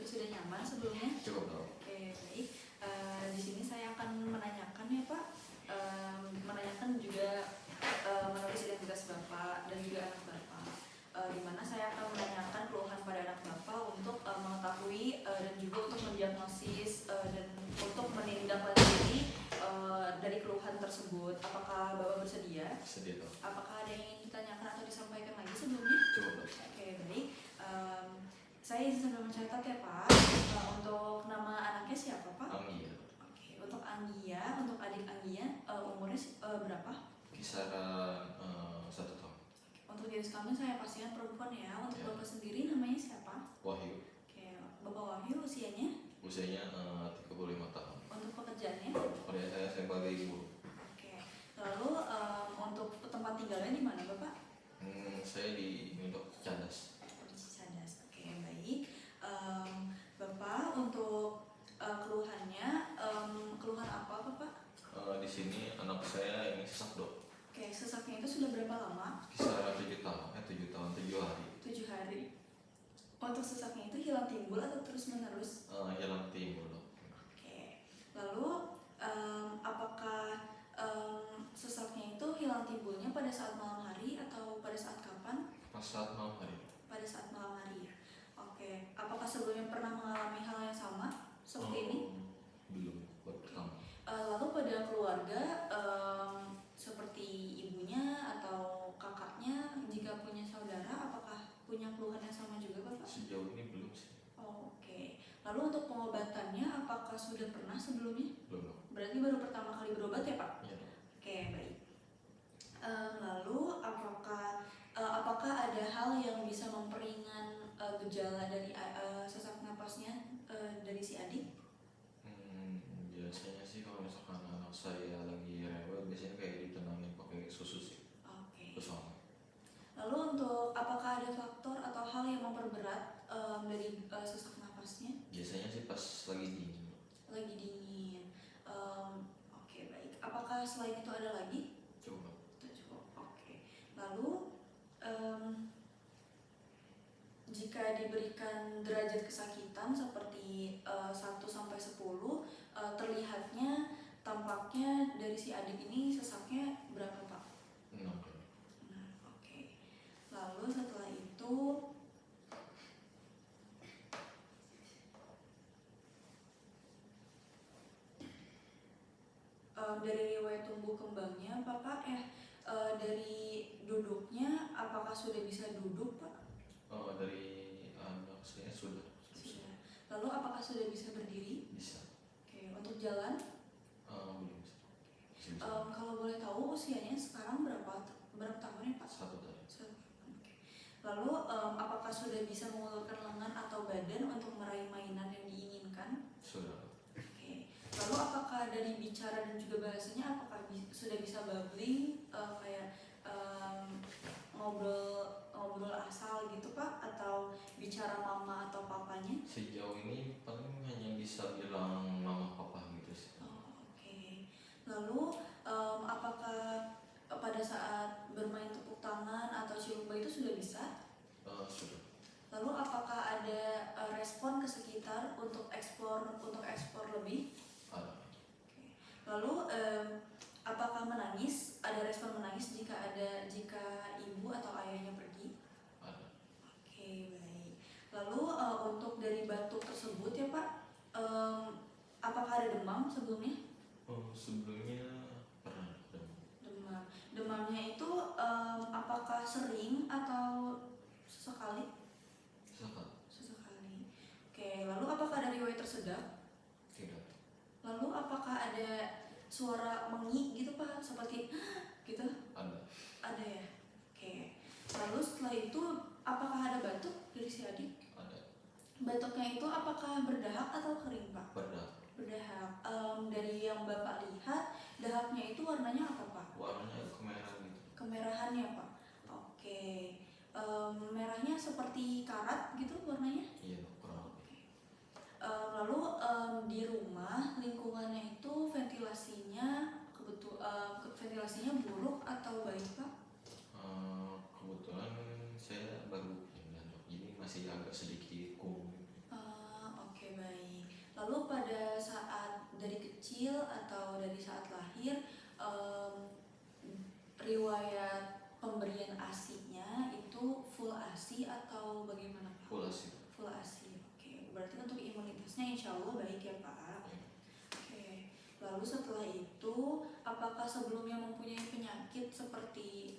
sudah nyaman sebelumnya? Cukup dong. Oke, baik. Di sini saya akan menanyakan ya Pak, menanyakan juga menurut identitas Bapak dan juga anak Bapak. Di mana saya akan menanyakan keluhan pada anak Bapak untuk mengetahui dan juga untuk mendiagnosis dan untuk menindaklanjuti dari keluhan tersebut. Apakah Bapak bersedia? Sedia dong. Apakah ada yang ingin ditanyakan atau disampaikan lagi sebelumnya? Cukup dong. Oke, baik. Saya izin sambil mencatat ya Pak. Untuk nama anaknya siapa Pak? Anggia. Oke, untuk Anggia, untuk adik Anggia, umurnya berapa? Kisaran 1 tahun. Untuk jenis kelamin saya pastikan perempuan ya. Untuk Ya. Bapak sendiri namanya siapa? Wahyu. Oke, Bapak Wahyu usianya? Usianya 35 tahun. Untuk pekerjaannya? Oleh saya sebagai guru. Oke. Lalu untuk tempat tinggalnya di mana Bapak? Saya di Mindok Cadas. Di Cicadas. Oke, baik. Bapak untuk keluhannya, keluhan apa Bapak? Di sini anak saya ini sesak dok. Oke, sesaknya itu sudah berapa lama? Kisaran 7 tahun, 7 hari. 7 hari. Untuk sesaknya itu hilang timbul atau terus menerus? Hilang timbul dok. Oke. Lalu apakah sesaknya itu hilang timbulnya pada saat malam hari atau pada saat kapan? Pas saat malam hari. Pada saat malam hari ya. Oke. Apakah sebelumnya pernah mengalami hal yang sama seperti ini? Belum, baru pertama. Lalu pada keluarga seperti ibunya atau kakaknya jika punya saudara, apakah punya keluhan yang sama juga Bapak? Sejauh ini belum sih. Oke. Lalu untuk pengobatannya apakah sudah pernah sebelumnya? Belum dok. Berarti baru pertama kali berobat ya Pak? Iya dok. Oke, baik. Lalu apakah ada hal yang bisa memperingan gejala dari sesak napasnya dari si adik? Biasanya sih kalau misalkan anak saya lagi rewel, biasanya kayak ditenangin pakai susu sih. Oke. Terus sama. Lalu untuk apakah ada faktor atau hal yang memperberat dari sesak napasnya? Biasanya sih pas lagi dingin. Lagi dingin. Oke, baik. Apakah selain itu ada lagi? Coba. Itu cukup. Oke. Lalu jika diberikan derajat kesakitan seperti 1 sampai 10, terlihatnya tampaknya dari si adik ini sesaknya berapa Pak? 6. Nah, oke. Lalu setelah itu dari riwayat tumbuh kembangnya Bapak dari duduknya apakah sudah bisa duduk Pak? Dari anak saya sudah. Sudah. Lalu apakah sudah bisa berdiri? Bisa. Oke, untuk jalan? Belum sih. Masih bisa. Kalau boleh tahu usianya sekarang berapa tahun ya Pak? 1 tahun. 1 tahun. Oke. Lalu apakah sudah bisa mengulurkan lengan atau badan untuk meraih mainan yang diinginkan? Sudah. Oke. Lalu apakah dari bicara dan juga bahasanya apakah sudah bisa babbling kayak ngobrol asal gitu Pak, atau bicara mama atau papanya? Sejauh ini paling hanya bisa bilang mama papa gitu sih. Oke. Lalu apakah pada saat bermain tepuk tangan atau cium bayi itu sudah bisa? Sudah. Lalu apakah ada respon ke sekitar untuk eksplor lebih? Ada. Oke. Lalu apakah menangis? Ada respon menangis jika ibu atau ayahnya pergi? Ada. Oke, baik. Lalu untuk dari batuk tersebut ya Pak, apakah ada demam sebelumnya? Sebelumnya pernah demam. Demamnya itu apakah sering atau sesekali? Sesekali. Oke, lalu apakah ada riwayat tersedak? Tidak. Lalu apakah ada suara mengi gitu Pak, seperti gitu? Ada. Ada ya. Oke. Lalu setelah itu apakah ada batuk dari si adik? Ada. Batuknya itu apakah berdahak atau kering Pak? Berdahak. Berdahak. Dari yang Bapak lihat, dahaknya itu warnanya apa Pak? Warnanya kemerahan gitu. Kemerahan ya Pak. Oke. Merahnya seperti karat gitu warnanya? Iya kurang lebih. Lalu di rumah lingkungannya itu ventilasinya buruk atau baik Pak? Kebetulan saya baru pindah dok, jadi masih agak sedikit kumuh. kecil atau dari saat lahir, riwayat pemberian ASI-nya itu full ASI atau bagaimana Pak? Full ASI. Full ASI. Oke, berarti untuk imunitasnya insya Allah baik ya Pak. Ya. Oke, lalu setelah itu apakah sebelumnya mempunyai penyakit seperti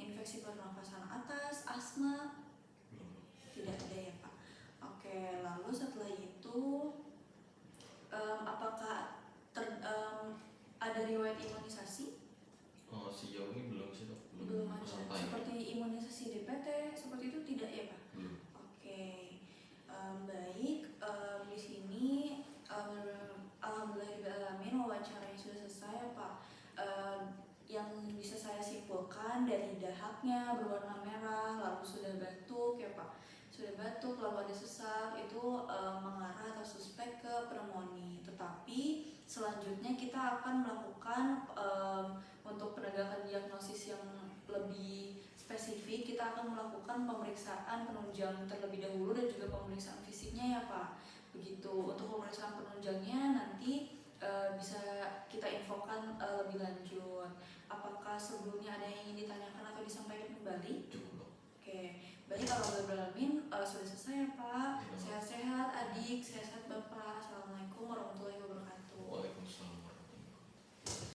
infeksi pernafasan atas, asma? Belum. Tidak ada ya Pak. Oke, lalu setelah itu apakah ada riwayat imunisasi? Oh, sejauh ini belum sih dok, Belum ada. sampai. Seperti imunisasi DPT seperti itu tidak ya Pak? Belum. Oke, baik. Di sini alhamdulillahirobbilalamin wawancaranya sudah selesai ya Pak. Yang bisa saya simpulkan dari dahaknya berwarna merah, lalu sudah batuk ya Pak, sudah batuk lalu ada sesak, itu mengarah atau suspek ke pneumonia. Tetapi selanjutnya kita akan melakukan untuk penegakan diagnosis yang lebih spesifik, kita akan melakukan pemeriksaan penunjang terlebih dahulu dan juga pemeriksaan fisiknya ya Pak. Begitu. Untuk pemeriksaan penunjangnya nanti bisa kita infokan lebih lanjut. Apakah sebelumnya ada yang ingin ditanyakan atau disampaikan kembali? Cukup dok. Oke, baik, alhamdulillah sudah selesai ya Pak. Sehat-sehat adik, sehat-sehat Bapak. Assalamualaikum warahmatullahi wabarakatuh.